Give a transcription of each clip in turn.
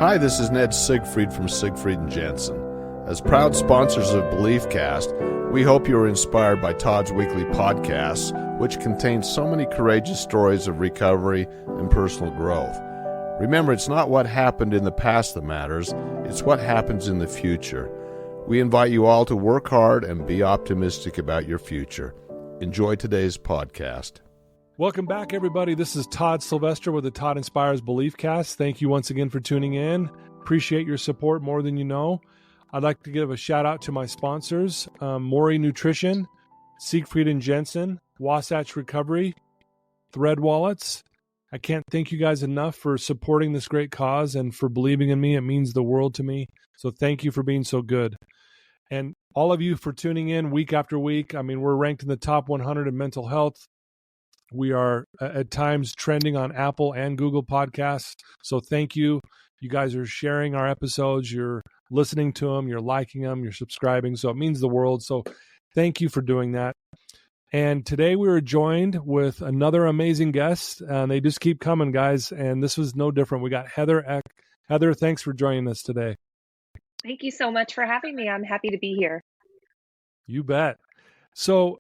Hi, this is Ned Siegfried from Siegfried and Jensen. As proud sponsors of BeliefCast, we hope you are inspired by Todd's weekly podcasts, which contain so many courageous stories of recovery and personal growth. Remember, it's not what happened in the past that matters, it's what happens in the future. We invite you all to work hard and be optimistic about your future. Enjoy today's podcast. Welcome back, everybody. This is Todd Sylvester with the Todd Inspires BeliefCast. Thank you once again for tuning in. Appreciate your support more than you know. I'd like to give a shout out to my sponsors, Maury Nutrition, Siegfried and Jensen, Wasatch Recovery, Thread Wallets. I can't thank you guys enough for supporting this great cause and for believing in me. It means the world to me. So thank you for being so good. And all of you for tuning in week after week. I mean, we're ranked in the top 100 in mental health. We are at times trending on Apple and Google Podcasts. So thank you. You guys are sharing our episodes. You're listening to them. You're liking them. You're subscribing. So it means the world. So thank you for doing that. And today we were joined with another amazing guest. They just keep coming, guys. And this was no different. We got Heather Eck. Heather, thanks for joining us today. Thank you so much for having me. I'm happy to be here. You bet. So,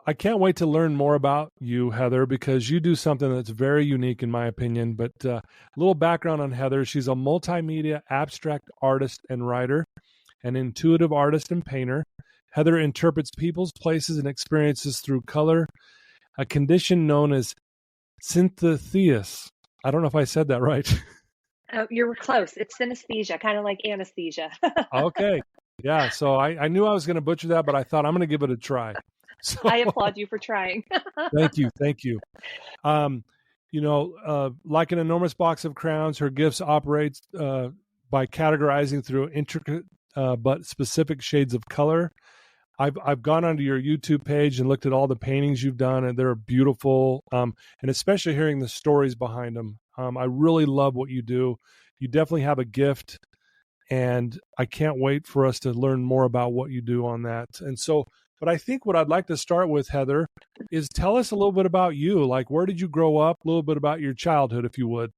I can't wait to learn more about you, Heather, because you do something that's very unique in my opinion. But a little background on Heather. She's a multimedia abstract artist and writer, an intuitive artist and painter. Heather interprets people's places and experiences through color, a condition known as synesthesia. I don't know if I said that right. You're close. It's synesthesia, kind of like anesthesia. Okay. Yeah. So I knew I was going to butcher that, but I thought I'm going to give it a try. So, I applaud you for trying. Thank you. Like an enormous box of crowns, her gifts operates by categorizing through intricate but specific shades of color. I've gone onto your YouTube page and looked at all the paintings you've done, and they're beautiful. And especially hearing the stories behind them. I really love what you do. You definitely have a gift, and I can't wait for us to learn more about what you do on that. And so, but I think what I'd like to start with, Heather, is tell us a little bit about you. Like, where did you grow up? A little bit about your childhood, if you would.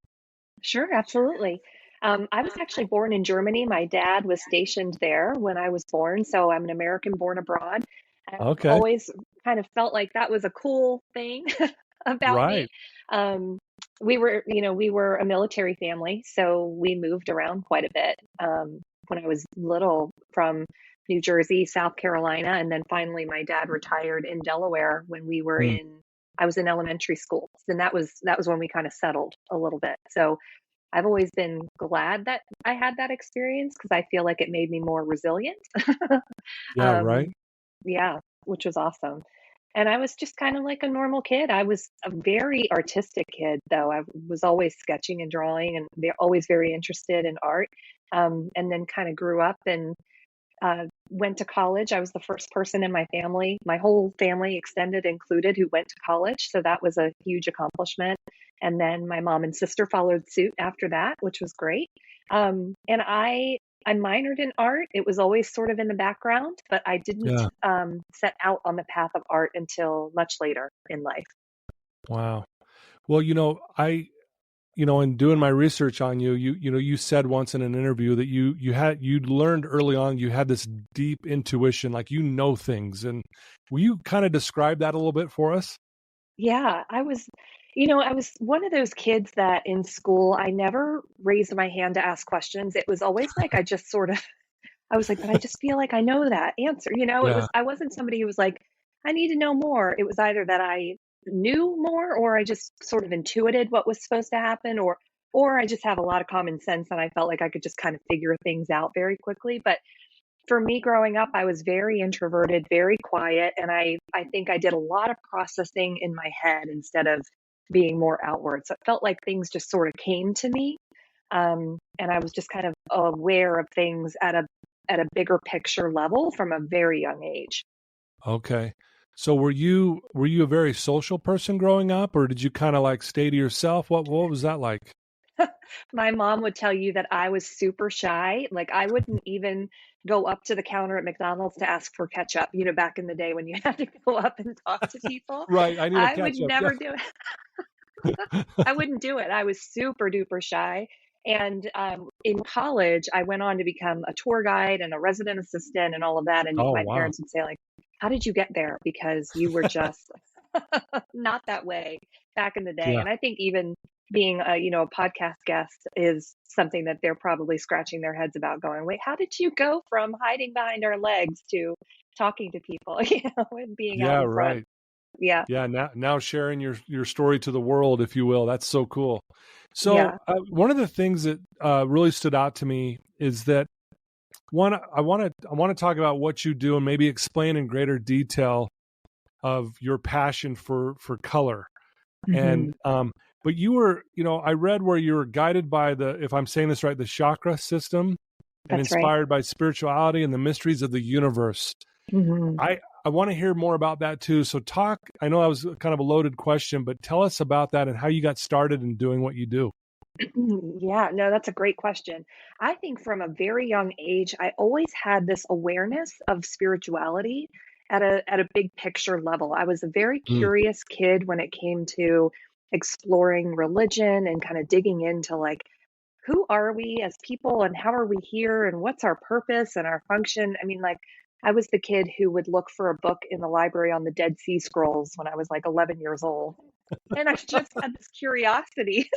Sure, absolutely. I was actually born in Germany. My dad was stationed there when I was born, so I'm an American born abroad. I've Okay. always kind of felt like that was a cool thing about me. Right. We were a military family, so we moved around quite a bit. When I was little, from New Jersey, South Carolina, and then finally my dad retired in Delaware when we were I was in elementary school. And that was when we kind of settled a little bit. So I've always been glad that I had that experience because I feel like it made me more resilient. Yeah, right. Yeah, which was awesome. And I was just kind of like a normal kid. I was a very artistic kid, though. I was always sketching and drawing and always very interested in art. And then kind of grew up and went to college. I was the first person in my family, my whole family extended included, who went to college. So that was a huge accomplishment. And then my mom and sister followed suit after that, which was great. And I minored in art. It was always sort of in the background, but I didn't set out on the path of art until much later in life. Wow. Well, in doing my research on you, you said once in an interview that you learned early on, you had this deep intuition, like, things. And will you kind of describe that a little bit for us? Yeah, I was one of those kids that in school, I never raised my hand to ask questions. It was always like, I was like, but I just feel like I know that answer. I wasn't somebody who was like, I need to know more. It was either that I knew more or I just sort of intuited what was supposed to happen, or I just have a lot of common sense and I felt like I could just kind of figure things out very quickly. But for me growing up, I was very introverted, very quiet, and I think I did a lot of processing in my head instead of being more outward. So it felt like things just sort of came to me, and I was just kind of aware of things at a bigger picture level from a very young age. Okay. So were you a very social person growing up, or did you kind of like stay to yourself? What was that like? My mom would tell you that I was super shy. Like, I wouldn't even go up to the counter at McDonald's to ask for ketchup, back in the day when you had to go up and talk to people. Right. I need a I ketchup. would never do it. I wouldn't do it. I was super duper shy. And in college, I went on to become a tour guide and a resident assistant and all of that. And Oh, my wow. parents would say, like, how did you get there? Because you were just not that way back in the day. Yeah. And I think even being a podcast guest is something that they're probably scratching their heads about, going, wait, how did you go from hiding behind our legs to talking to people, and being out Yeah, in front? right. Yeah. Yeah, now sharing your story to the world, if you will. That's so cool. So Yeah. one of the things that really stood out to me is that one, I want to talk about what you do and maybe explain in greater detail of your passion for color. Hmm. And but you were, I read where you were guided by if I'm saying this right, the chakra system, and That's right. inspired by spirituality and the mysteries of the universe. Hmm. I want to hear more about that too. So I know that was kind of a loaded question, but tell us about that and how you got started in doing what you do. Yeah, no, that's a great question. I think from a very young age, I always had this awareness of spirituality at a big picture level. I was a very Mm, curious kid when it came to exploring religion and kind of digging into, like, who are we as people and how are we here and what's our purpose and our function? I mean, like, I was the kid who would look for a book in the library on the Dead Sea Scrolls when I was like 11 years old. And I just had this curiosity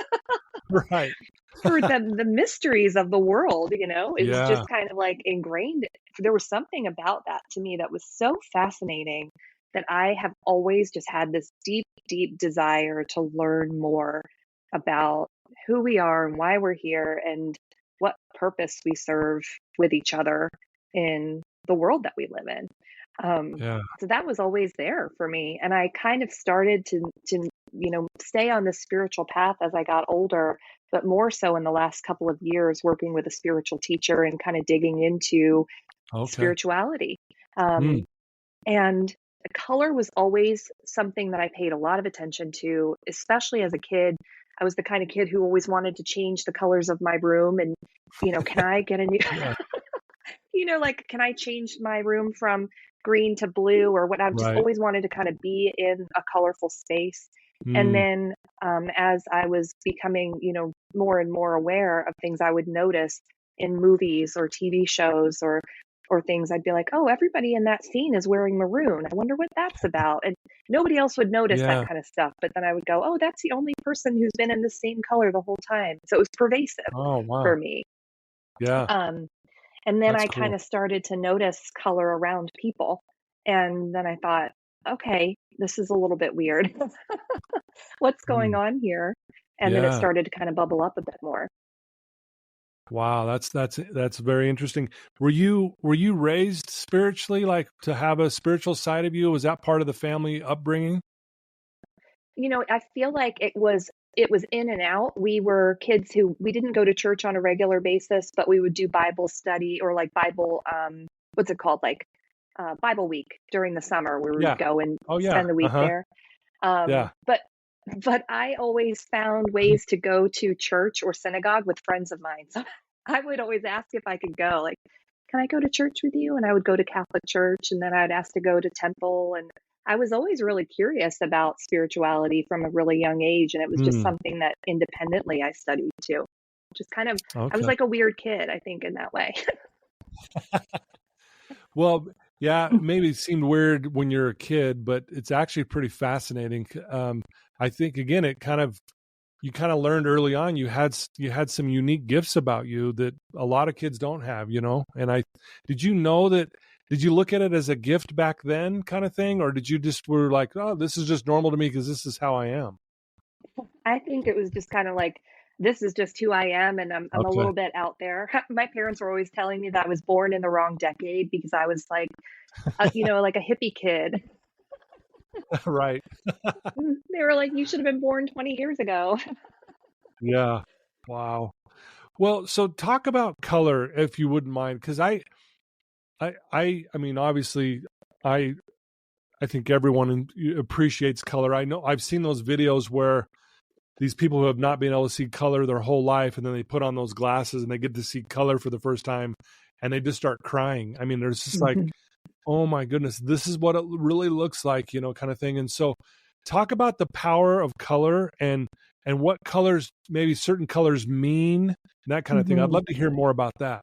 right. for the mysteries of the world. It was just Yeah. kind of like ingrained. There was something about that to me that was so fascinating, that I have always just had this deep, deep desire to learn more about who we are and why we're here and what purpose we serve with each other in the world that we live in. Yeah. So that was always there for me, and I kind of started to stay on this spiritual path as I got older, but more so in the last couple of years, working with a spiritual teacher and kind of digging into Okay. spirituality. Mm, Um, and color was always something that I paid a lot of attention to, especially as a kid. I was the kind of kid who always wanted to change the colors of my room, and can I get a new yeah. like, can I change my room from green to blue or what? I've just Right. always wanted to kind of be in a colorful space. And Mm, then as I was becoming, more and more aware of things I would notice in movies or TV shows or things, I'd be like, oh, everybody in that scene is wearing maroon. I wonder what that's about. And nobody else would notice that yeah. kind of stuff. But then I would go, oh, that's the only person who's been in the same color the whole time. So it was pervasive Oh, for wow. me. Yeah. Um, and then That's I kind cool. of started to notice color around people. And then I thought, okay, this is a little bit weird. What's going Mm, on here? And then it yeah. started to kind of bubble up a bit more. Wow. That's very interesting. Were you raised spiritually, like to have a spiritual side of you? Was that part of the family upbringing? I feel like it was in and out. We were kids who we didn't go to church on a regular basis, but we would do Bible study or like Bible what's it called? Like Bible week during the summer, where we would Yeah. go and Oh, yeah. spend the week Uh-huh. there. Yeah. But I always found ways to go to church or synagogue with friends of mine. So I would always ask if I could go, like, can I go to church with you? And I would go to Catholic church, and then I'd ask to go to temple. And I was always really curious about spirituality from a really young age. And it was just Mm, something that independently I studied too. Just kind of, I was okay. like a weird kid, I think, in that way. Well, yeah, maybe it seemed weird when you're a kid, but it's actually pretty fascinating. I think again, you kind of learned early on you had some unique gifts about you that a lot of kids don't have, And did you know that? Did you look at it as a gift back then, kind of thing, or did you just were like, oh, this is just normal to me because this is how I am? I think it was just kind of like, this is just who I am, and I'm a Okay, little bit out there. My parents were always telling me that I was born in the wrong decade because I was like, like a hippie kid. right, They were like, you should have been born 20 years ago. yeah, wow. Well, so talk about color if you wouldn't mind, because I mean, obviously, I I think everyone appreciates color. I know I've seen those videos where these people who have not been able to see color their whole life, and then they put on those glasses and they get to see color for the first time, and they just start crying. I mean, there's just like, Mhm. oh my goodness, this is what it really looks like, kind of thing. And so, talk about the power of color and and what colors, maybe certain colors mean, and that kind of thing. I'd love to hear more about that.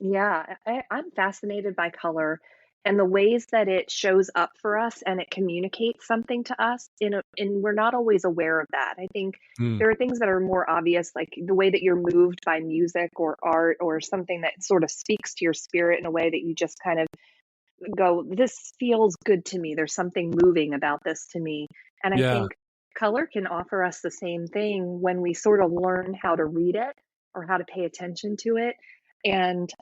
Yeah, I'm fascinated by color and the ways that it shows up for us and it communicates something to us and we're not always aware of that. I think Mm, there are things that are more obvious, like the way that you're moved by music or art or something that sort of speaks to your spirit in a way that you just kind of go, this feels good to me. There's something moving about this to me. And I yeah, think color can offer us the same thing when we sort of learn how to read it or how to pay attention to it. And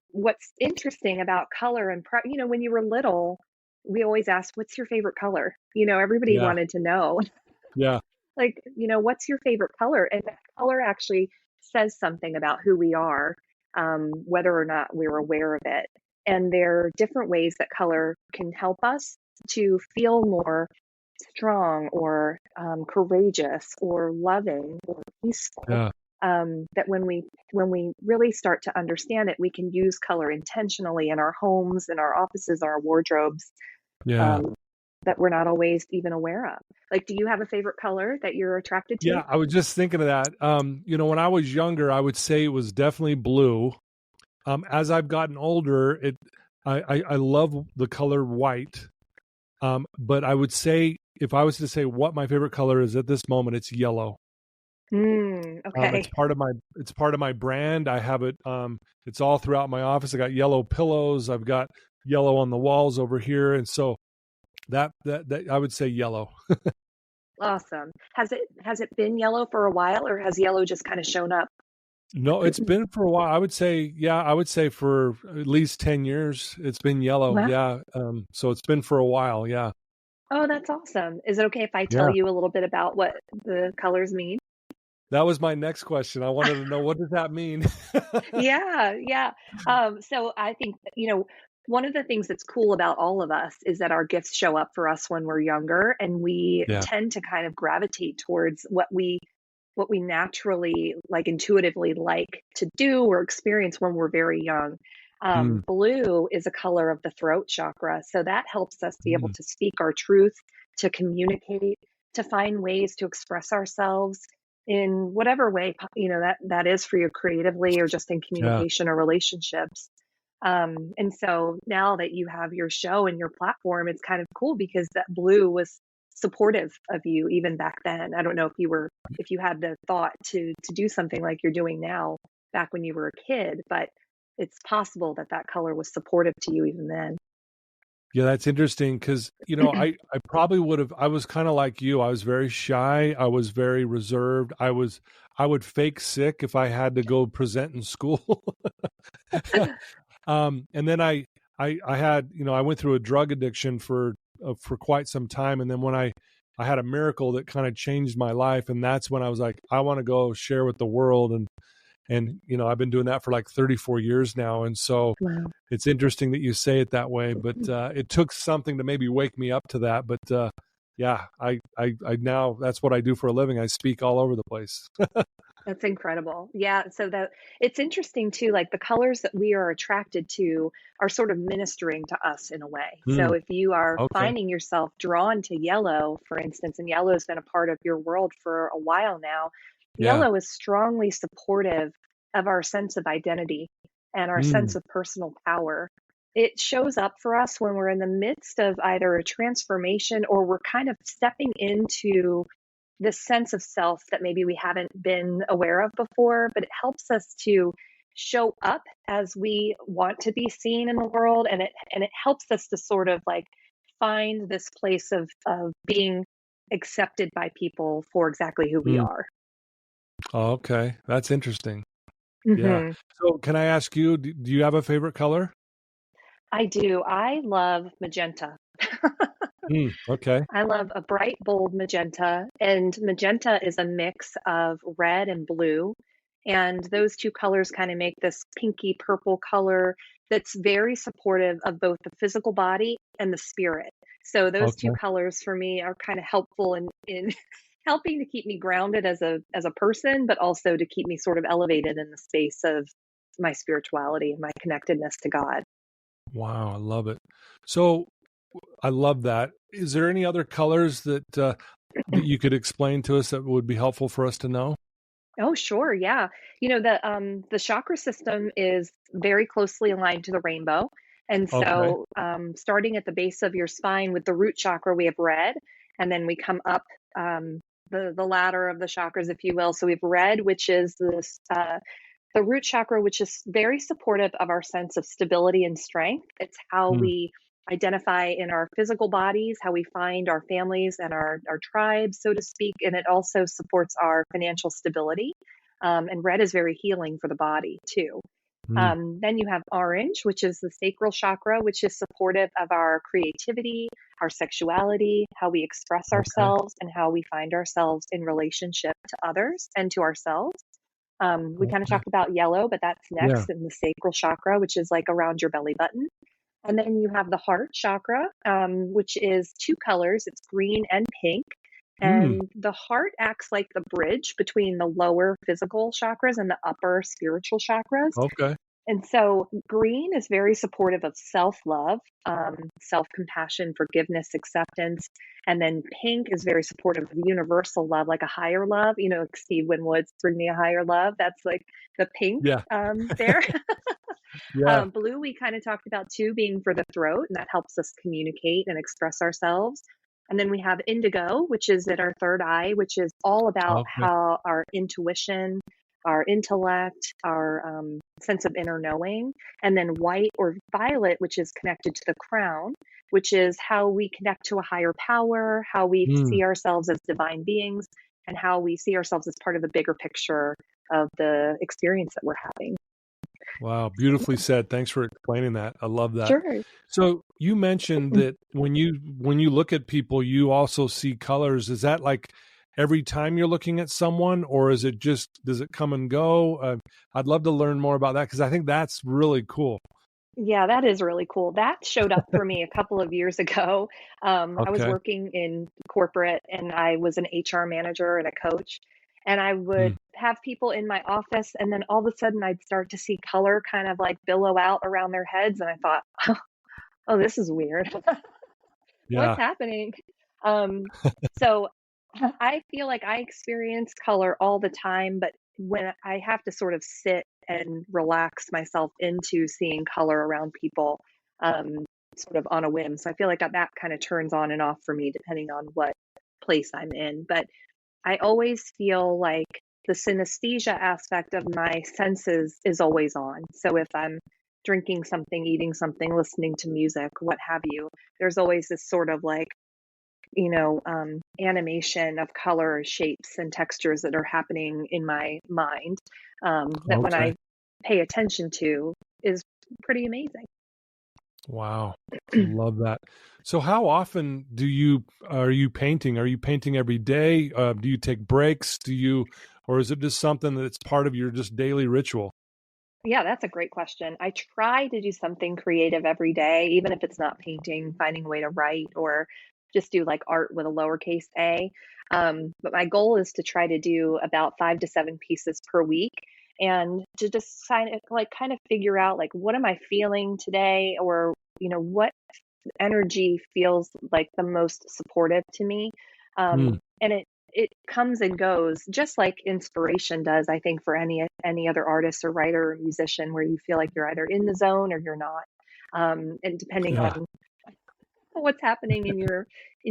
what's interesting about color and, when you were little, we always asked, what's your favorite color? Everybody yeah, wanted to know, yeah, like, what's your favorite color? And that color actually says something about who we are, whether or not we're aware of it. And there are different ways that color can help us to feel more strong or courageous or loving or peaceful. yeah, That when we really start to understand it, we can use color intentionally in our homes, in our offices, our wardrobes, yeah. um, that we're not always even aware of. Like, do you have a favorite color that you're attracted to? Yeah, I was just thinking of that. When I was younger, I would say it was definitely blue. As I've gotten older, I love the color white. But I would say if I was to say what my favorite color is at this moment, it's yellow. Okay. It's part of my brand. I have it. It's all throughout my office. I got yellow pillows. I've got yellow on the walls over here, and so that I would say yellow. Awesome. Has it been yellow for a while, or has yellow just kind of shown up? No, it's been for a while. I would say, yeah, I would say for at least 10 years, it's been yellow. Wow. Yeah. So it's been for a while. Yeah. Oh, that's awesome. Is it okay if I tell Yeah. you a little bit about what the colors mean? That was my next question. I wanted to know, what does that mean? Yeah, yeah. So I think, one of the things that's cool about all of us is that our gifts show up for us when we're younger, and we Yeah. tend to kind of gravitate towards what we naturally, like, intuitively like to do or experience when we're very young. Mm, Blue is a color of the throat chakra, so that helps us be able mm, to speak our truth, to communicate, to find ways to express ourselves in whatever way that is for you, creatively or just in yeah. communication or relationships. And so now that you have your show and your platform, it's kind of cool because that blue was supportive of you even back then. I don't know if you had the thought to do something like you're doing now back when you were a kid, but it's possible that that color was supportive to you even then. Yeah, that's interesting because, I probably would have, I was kind of like you. I was very shy. I was very reserved. I would fake sick if I had to go present in school. And then I had, I went through a drug addiction for quite some time. And then when I had a miracle that kind of changed my life. And that's when I was like, I want to go share with the world. And, I've been doing that for like 34 years now. And so Wow. it's interesting that you say it that way, but it took something to maybe wake me up to that. But yeah, I now that's what I do for a living. I speak all over the place. That's incredible. Yeah, so that it's interesting too, like the colors that we are attracted to are sort of ministering to us in a way. Mm, So if you are okay. finding yourself drawn to yellow, for instance, and yellow has been a part of your world for a while now, Yeah. yellow is strongly supportive of our sense of identity and our sense Mm, of personal power. It shows up for us when we're in the midst of either a transformation or we're kind of stepping into this sense of self that maybe we haven't been aware of before, but it helps us to show up as we want to be seen in the world, and it helps us to sort of like find this place of being accepted by people for exactly who we mm. are. Oh, okay. That's interesting. Yeah. Hmm. So can I ask you, do you have a favorite color? I do. I love magenta. Mm, okay. I love a bright, bold magenta, and magenta is a mix of red and blue. And those two colors kind of make this pinky purple color that's very supportive of both the physical body and the spirit. So those two Okay. colors for me are kind of helpful in helping to keep me grounded as a person, but also to keep me sort of elevated in the space of my spirituality and my connectedness to God. Wow. I love it. So I love that. Is there any other colors that you could explain to us that would be helpful for us to know? Oh, sure. Yeah. The chakra system is very closely aligned to the rainbow. And Okay. so, starting at the base of your spine with the root chakra, we have red, and then we come up the ladder of the chakras, if you will. So we have red, which is the root chakra, which is very supportive of our sense of stability and strength. It's how Mm, we identify in our physical bodies, how we find our families and our tribes, so to speak. And it also supports our financial stability. And red is very healing for the body, too. mm, Then you have orange, which is the sacral chakra, which is supportive of our creativity, our sexuality, how we express okay. ourselves, and how we find ourselves in relationship to others and to ourselves. We kind of Okay. talked about yellow, but that's Yeah. next in the sacral chakra, which is like around your belly button. And then you have the heart chakra, which is two colors. It's green and pink. Mm, And the heart acts like the bridge between the lower physical chakras and the upper spiritual chakras. okay. And so green is very supportive of self-love, self-compassion, forgiveness, acceptance. And then pink is very supportive of universal love, like a higher love, like Steve Winwood's Bring Me a Higher Love. That's like the pink Yeah. there. Yeah. Blue, we kind of talked about too, being for the throat, and that helps us communicate and express ourselves. And then we have indigo, which is at our third eye, which is all about Okay. how our intuition, our intellect, our sense of inner knowing. And then white or violet, which is connected to the crown, which is how we connect to a higher power, how we Mm. see ourselves as divine beings, and how we see ourselves as part of the bigger picture of the experience that we're having. Wow, beautifully said. Thanks for explaining that. I love that. Sure. So you mentioned that when you look at people, you also see colors. Is that like every time you're looking at someone, or is it just does it come and go? I'd love to learn more about that because I think that's really cool. Yeah, that is really cool. That showed up for me a couple of years ago. I was Okay. working in corporate and I was an HR manager and a coach. And I would Mm. have people in my office, and then all of a sudden I'd start to see color kind of like billow out around their heads. And I thought, oh, this is weird. What's Yeah. happening? So I feel like I experience color all the time, but when I have to sort of sit and relax myself into seeing color around people, sort of on a whim. So I feel like that kind of turns on and off for me depending on what place I'm in. But I always feel like the synesthesia aspect of my senses is always on. So if I'm drinking something, eating something, listening to music, what have you, there's always this sort of like, animation of color, shapes, and textures that are happening in my mind, that when Okay. I pay attention to is pretty amazing. Wow. Love that. So how often are you painting? Are you painting every day? Do you take breaks? Or is it just something that's part of your just daily ritual? Yeah, that's a great question. I try to do something creative every day, even if it's not painting, finding a way to write or just do like art with a lowercase a. But my goal is to try to do about 5 to 7 pieces per week and to just kind of figure out like what am I feeling today, or what energy feels like the most supportive to me. Mm, And it comes and goes just like inspiration does, I think, for any other artist or writer or musician, where you feel like you're either in the zone or you're not. And depending yeah. on what's happening in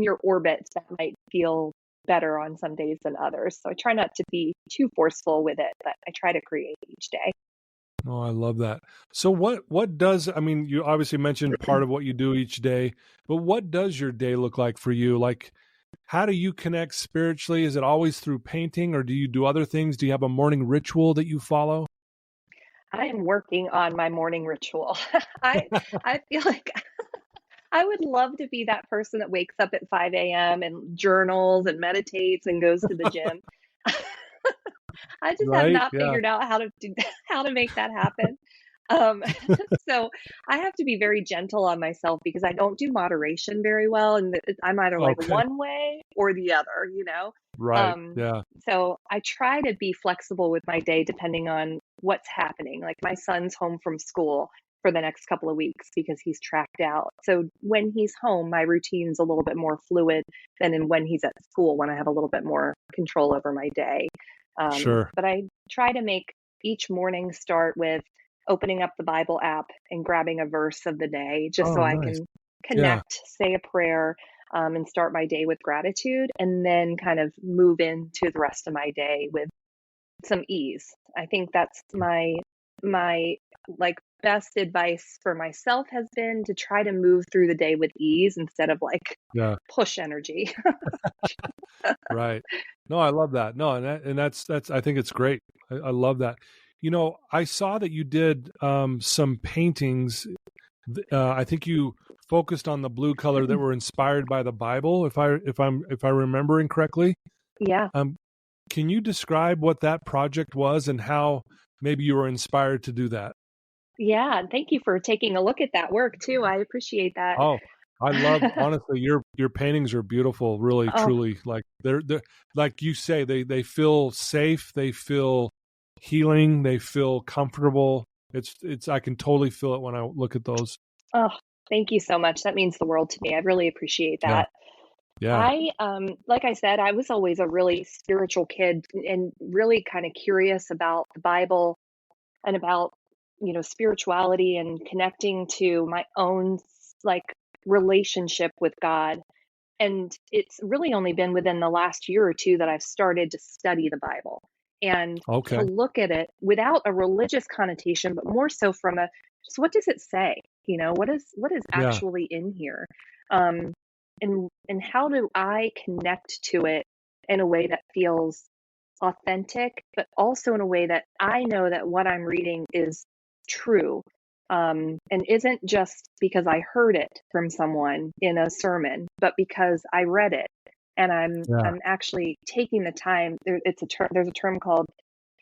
your orbit, that might feel better on some days than others. So I try not to be too forceful with it, but I try to create each day. Oh, I love that. So what does I mean, you obviously mentioned part of what you do each day, but what does your day look like for you? Like how do you connect spiritually? Is it always through painting or do you do other things? Do you have a morning ritual that you follow? I am working on my morning ritual. I I feel like I would love to be that person that wakes up at 5 a.m. and journals and meditates and goes to the gym. I just have Right? not Yeah. figured out how to do how to make that happen. Um, so I have to be very gentle on myself because I don't do moderation very well, and I'm either like Okay. one way or the other. Right. Um, Yeah. so I try to be flexible with my day depending on what's happening. Like my son's home from school for the next couple of weeks because he's tracked out. So when he's home, my routine's a little bit more fluid than when he's at school, when I have a little bit more control over my day. Sure. But I try to make each morning start with opening up the Bible app and grabbing a verse of the day, just so Oh, I nice. can Yeah. connect, say a prayer, and start my day with gratitude, and then kind of move into the rest of my day with some ease. I think that's my like best advice for myself has been to try to move through the day with ease instead of like Yeah. push energy. Right. No, I love that. No, and that's I think it's great. I love that. I saw that you did some paintings. I think you focused on the blue color that were inspired by the Bible, if I remembering correctly. Yeah. Can you describe what that project was and how maybe you were inspired to do that? Yeah. Thank you for taking a look at that work too. I appreciate that. Oh, I love, honestly, your paintings are beautiful, really, Oh, truly. Like they're like you say, they feel safe, they feel healing, they feel comfortable. It's I can totally feel it when I look at those. oh, thank you so much. That means the world to me. I really appreciate Yeah. that. Yeah. Like I said, I was always a really spiritual kid and really kind of curious about the Bible and about, spirituality and connecting to my own like relationship with God. And it's really only been within the last year or two that I've started to study the Bible and to Okay. look at it without a religious connotation, but more so from a just what does it say? What is Yeah. actually in here? Um, and how do I connect to it in a way that feels authentic, but also in a way that I know that what I'm reading is true, and isn't just because I heard it from someone in a sermon, but because I read it and I'm Yeah. I'm actually taking the time. There's a term called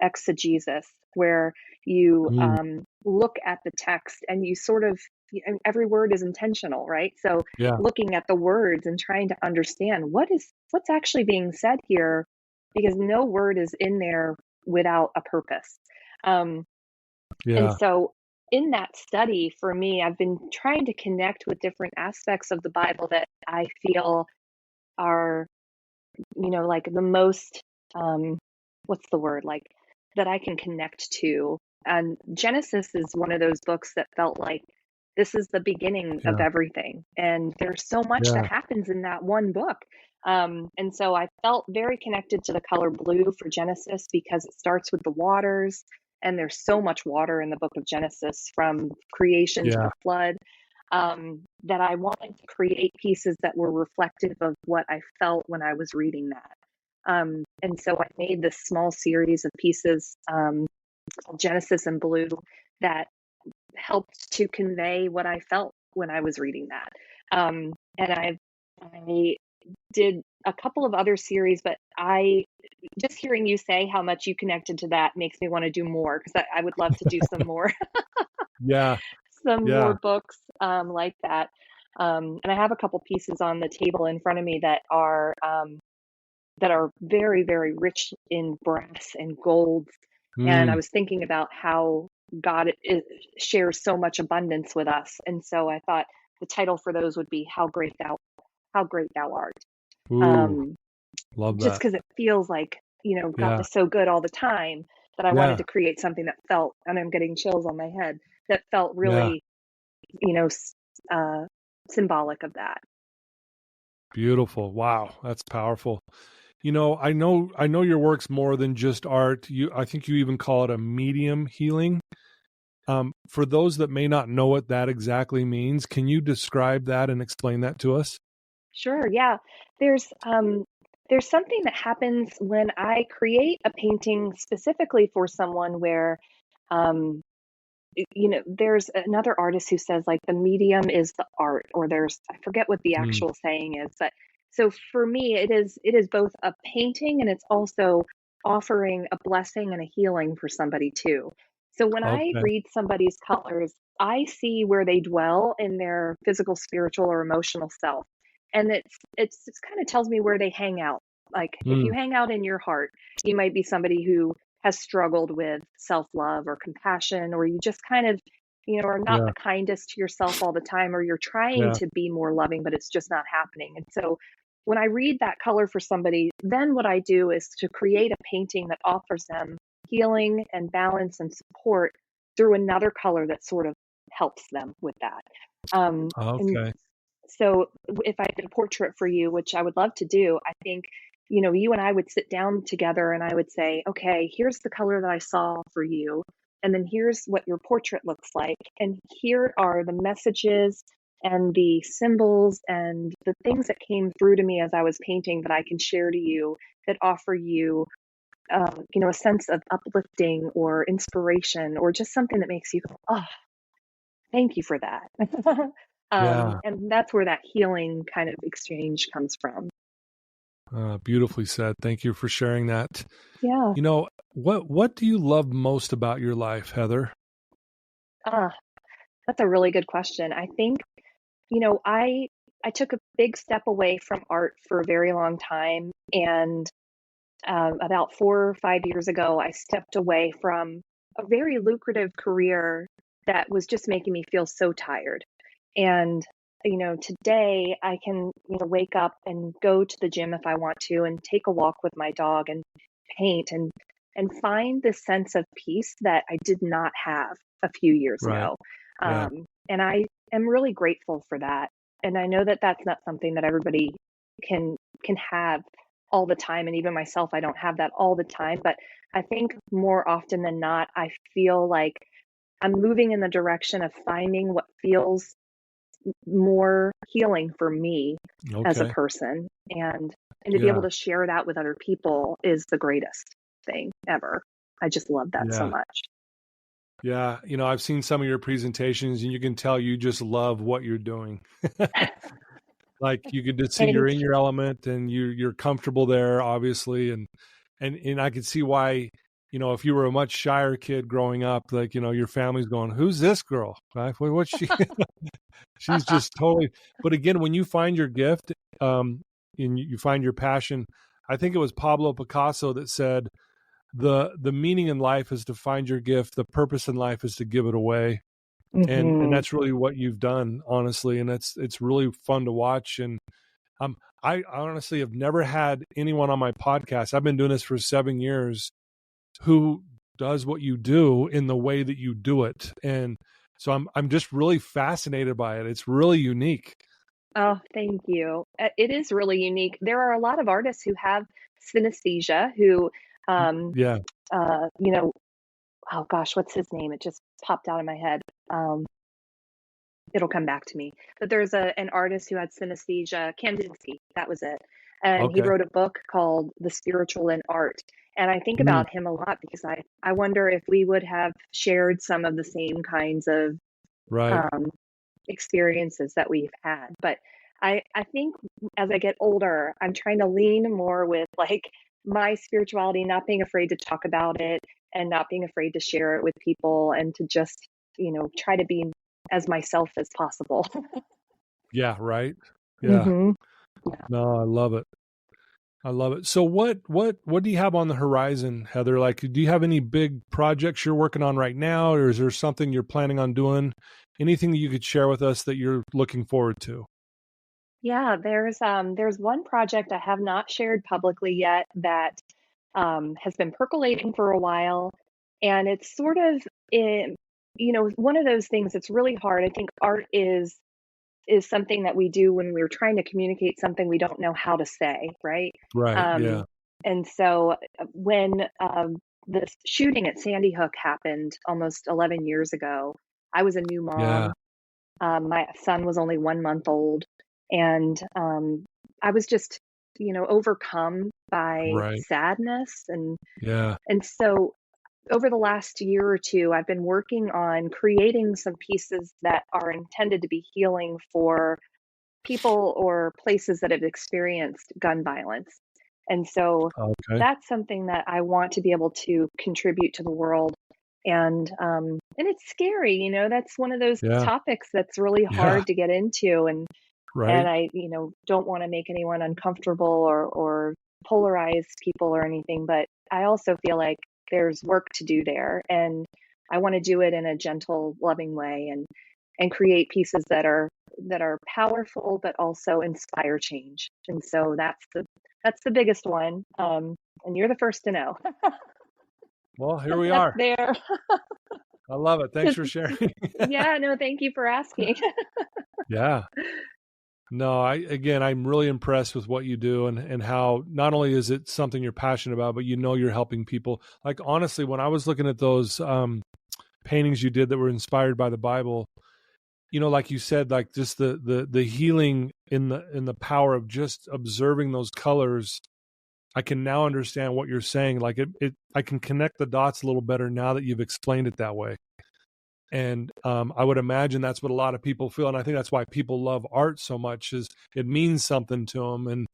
exegesis where you Mm, look at the text and you sort of and every word is intentional, right? So yeah. looking at the words and trying to understand what's actually being said here, because no word is in there without a purpose. Um, and Yeah. so in that study, for me, I've been trying to connect with different aspects of the Bible that I feel are, like the most, what's the word, like that I can connect to. And Genesis is one of those books that felt like this is the beginning of Yeah. everything. And there's so much that Yeah. happens in that one book. And so I felt very connected to the color blue for Genesis because it starts with the waters. And there's so much water in the book of Genesis from creation to the Yeah. flood, that I wanted to create pieces that were reflective of what I felt when I was reading that. And so I made this small series of pieces, called Genesis in Blue, that helped to convey what I felt when I was reading that. And I did a couple of other series, but I just hearing you say how much you connected to that makes me want to do more because I would love to do some more Yeah. some more Yeah. books like that. And I have a couple pieces on the table in front of me that are very, very rich in brass and gold. And I Mm, was thinking about how God shares so much abundance with us. And so I thought the title for those would be How Great Thou Art. ooh, Um, love just that. because it feels like, God Yeah. is so good all the time that I wanted Yeah. to create something that felt, and I'm getting chills on my head, that felt Yeah. really, you know, s- uh, symbolic of that. Beautiful. Wow. That's powerful. I know your work's more than just art. I think you even call it a medium healing. For those that may not know what that exactly means, can you describe that and explain that to us? Sure, yeah. There's something that happens when I create a painting specifically for someone where, um, there's another artist who says like the medium is the art, or I forget what the Mm, actual saying is, but so for me, it is both a painting and it's also offering a blessing and a healing for somebody too. So when I okay. read somebody's colors, I see where they dwell in their physical, spiritual, or emotional self. And it kind of tells me where they hang out. Like if you Mm, hang out in your heart, you might be somebody who has struggled with self love or compassion, or you just kind of or not Yeah. the kindest to yourself all the time, or you're trying Yeah. to be more loving, but it's just not happening. And so when I read that color for somebody, then what I do is to create a painting that offers them healing and balance and support through another color that sort of helps them with that. And Okay. so if I did a portrait for you, which I would love to do, I think, you and I would sit down together and I would say, okay, here's the color that I saw for you. And then here's what your portrait looks like. And here are the messages and the symbols and the things that came through to me as I was painting that I can share to you that offer you, a sense of uplifting or inspiration or just something that makes you go, oh, thank you for that. Yeah. And that's where that healing kind of exchange comes from. Beautifully said. Thank you for sharing that. Yeah. What do you love most about your life, Heather? Ah, that's a really good question. I think, I took a big step away from art for a very long time. And about 4 or 5 years ago, I stepped away from a very lucrative career that was just making me feel so tired. And, today I can, wake up and go to the gym if I want to and take a walk with my dog and paint and find this sense of peace that I did not have a few years Right. ago. Yeah. And I am really grateful for that. And I know that that's not something that everybody can have all the time. And even myself, I don't have that all the time. But I think more often than not, I feel like I'm moving in the direction of finding what feels more healing for me as a Okay. person. And to be able Yeah. to share that with other people is the greatest thing ever. I just love that so Yeah. much. Yeah. I've seen some of your presentations and you can tell you just love what you're doing. Like you could just see you're Thank in you. your element and you're comfortable there, obviously. And I could see why, if you were a much shyer kid growing up, like, your family's going, who's this girl? Right? What's she? She's just totally, but again, when you find your gift, and you find your passion, I think it was Pablo Picasso that said, the meaning in life is to find your gift. The purpose in life is to give it away. And Hmm. that's really what you've done, honestly. And it's really fun to watch. And I honestly have never had anyone on my podcast. I've been doing this for 7 years who does what you do in the way that you do it. And so I'm just really fascinated by it. It's really unique. Oh, thank you. It is really unique. There are a lot of artists who have synesthesia who, um, Yeah. uh, you know, oh gosh, what's his name? It just popped out of my head. It'll come back to me. But there's an artist who had synesthesia, Kandinsky, that was it. And he Okay. wrote a book called The Spiritual in Art. And I think Mm, about him a lot because I wonder if we would have shared some of the same kinds of right. um, experiences that we've had. But I think as I get older, I'm trying to lean more with like my spirituality, not being afraid to talk about it and not being afraid to share it with people and to just, try to be as myself as possible. Yeah. Right. Yeah. Hmm. No, I love it. I love it. So what do you have on the horizon, Heather? Like, do you have any big projects you're working on right now, or is there something you're planning on doing? Anything that you could share with us that you're looking forward to? Yeah, there's one project I have not shared publicly yet that has been percolating for a while, and it's sort of one of those things that's really hard. I think art is something that we do when we're trying to communicate something we don't know how to say, right? Right. Yeah. Um, and so when the shooting at Sandy Hook happened almost 11 years ago, I was a new Yeah. mom. My son was only 1 month old, and I was just, overcome by Right. sadness, Yeah. and so over the last year or two, I've been working on creating some pieces that are intended to be healing for people or places that have experienced gun violence. And so Okay. that's something that I want to be able to contribute to the world. And it's scary, that's one of those Yeah. topics that's really Yeah. hard to get into. And Right. I, don't want to make anyone uncomfortable or polarize people or anything, but I also feel like there's work to do there. And I want to do it in a gentle, loving way, and create pieces that are powerful but also inspire change. And so that's the biggest one. And you're the first to know. Well, here we That's are. there. I love it. Thanks for sharing. Yeah, no, thank you for asking. Yeah. No, I'm really impressed with what you do and how not only is it something you're passionate about, but you're helping people. Like, honestly, when I was looking at those paintings you did that were inspired by the Bible, like you said, like just the healing in the power of just observing those colors. I can now understand what you're saying. Like I can connect the dots a little better now that you've explained it that way. And I would imagine that's what a lot of people feel, and I think that's why people love art so much. Is it means something to them,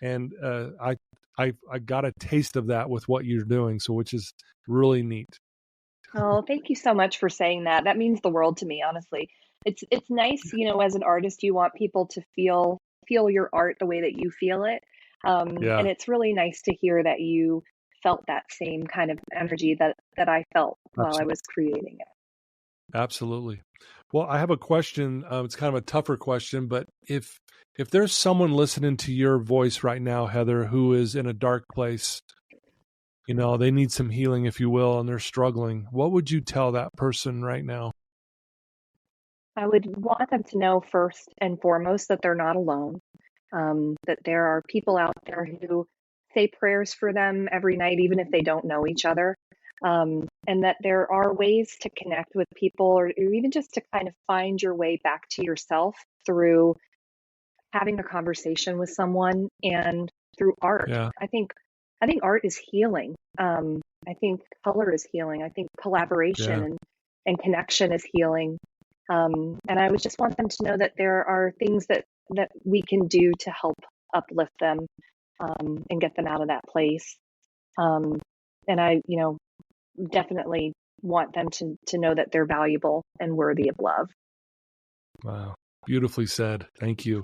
and I got a taste of that with what you're doing, so which is really neat. Oh, thank you so much for saying that. That means the world to me, honestly. It's nice, as an artist, you want people to feel your art the way that you feel it. Yeah, And it's really nice to hear that you felt that same kind of energy that I felt while I was creating it. absolutely. Well, I have a question. It's kind of a tougher question, but if there's someone listening to your voice right now, Heather, who is in a dark place, they need some healing, if you will, and they're struggling, what would you tell that person right now? I would want them to know first and foremost that they're not alone, that there are people out there who say prayers for them every night, even if they don't know each other, and that there are ways to connect with people, or even just to kind of find your way back to yourself through having a conversation with someone and through art. Yeah, I think art is healing. I think color is healing. I think collaboration yeah, and connection is healing. And I would just want them to know that there are things that we can do to help uplift them, and get them out of that place. And I, definitely want them to know that they're valuable and worthy of love. wow, beautifully said. Thank you.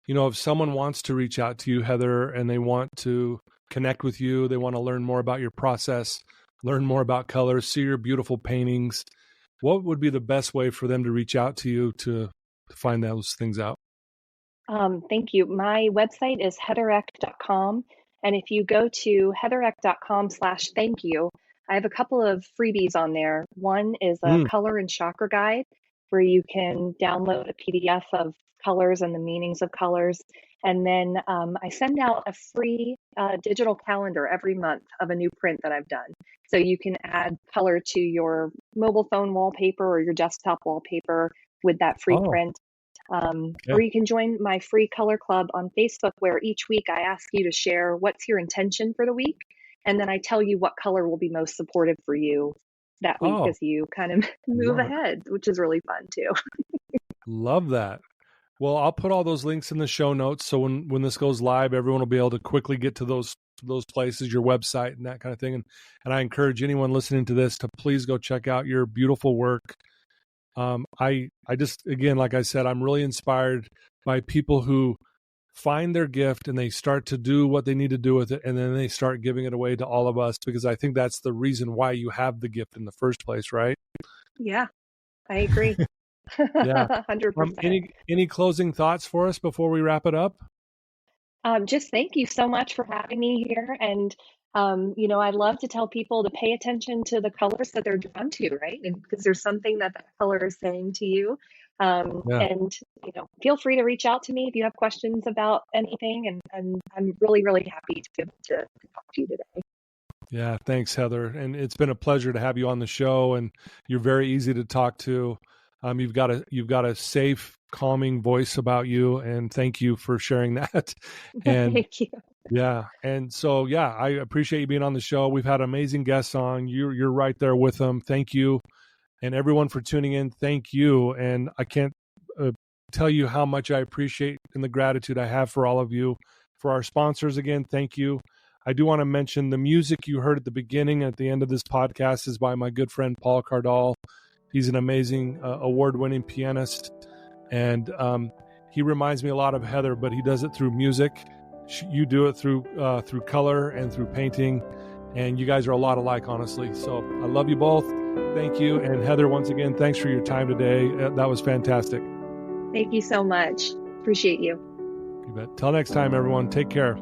If someone wants to reach out to you, Heather, and they want to connect with you, they want to learn more about your process, learn more about colors, see your beautiful paintings, what would be the best way for them to reach out to you to find those things out? Thank you. My website is heathereck.com. And if you go to heathereck.com/thank you, I have a couple of freebies on there. One is a color and chakra guide where you can download a PDF of colors and the meanings of colors. And then I send out a free digital calendar every month of a new print that I've done. So you can add color to your mobile phone wallpaper or your desktop wallpaper with that free print. Or you can join my free color club on Facebook, where each week I ask you to share what's your intention for the week. And then I tell you what color will be most supportive for you that week as you kind of move ahead, which is really fun too. Love that. Well, I'll put all those links in the show notes. So when this goes live, everyone will be able to quickly get to those places, your website and that kind of thing. And I encourage anyone listening to this to please go check out your beautiful work. I just, again, like I said, I'm really inspired by people who find their gift and they start to do what they need to do with it. And then they start giving it away to all of us, because I think that's the reason why you have the gift in the first place, right? Yeah, I agree. Yeah. 100%. Any closing thoughts for us before we wrap it up? Just thank you so much for having me here. And, I love to tell people to pay attention to the colors that they're drawn to, right? And because there's something that color is saying to you. Yeah. And, feel free to reach out to me if you have questions about anything. And I'm really, really happy to be able to talk to you today. Yeah. Thanks, Heather. And it's been a pleasure to have you on the show, and you're very easy to talk to. You've got a safe, calming voice about you, and thank you for sharing that. And Thank you. yeah, and so I appreciate you being on the show. We've had amazing guests on. You're right there with them. Thank you, and everyone for tuning in. Thank you, and I can't tell you how much I appreciate and the gratitude I have for all of you. For our sponsors, again, thank you. I do want to mention the music you heard at the beginning and at the end of this podcast is by my good friend Paul Cardall. He's an amazing award-winning pianist, and he reminds me a lot of Heather, but he does it through music. You do it through color and through painting, and you guys are a lot alike, honestly. So I love you both. Thank you. And Heather, once again, thanks for your time today. That was fantastic. Thank you so much. Appreciate you. You bet. Till next time, everyone. Take care.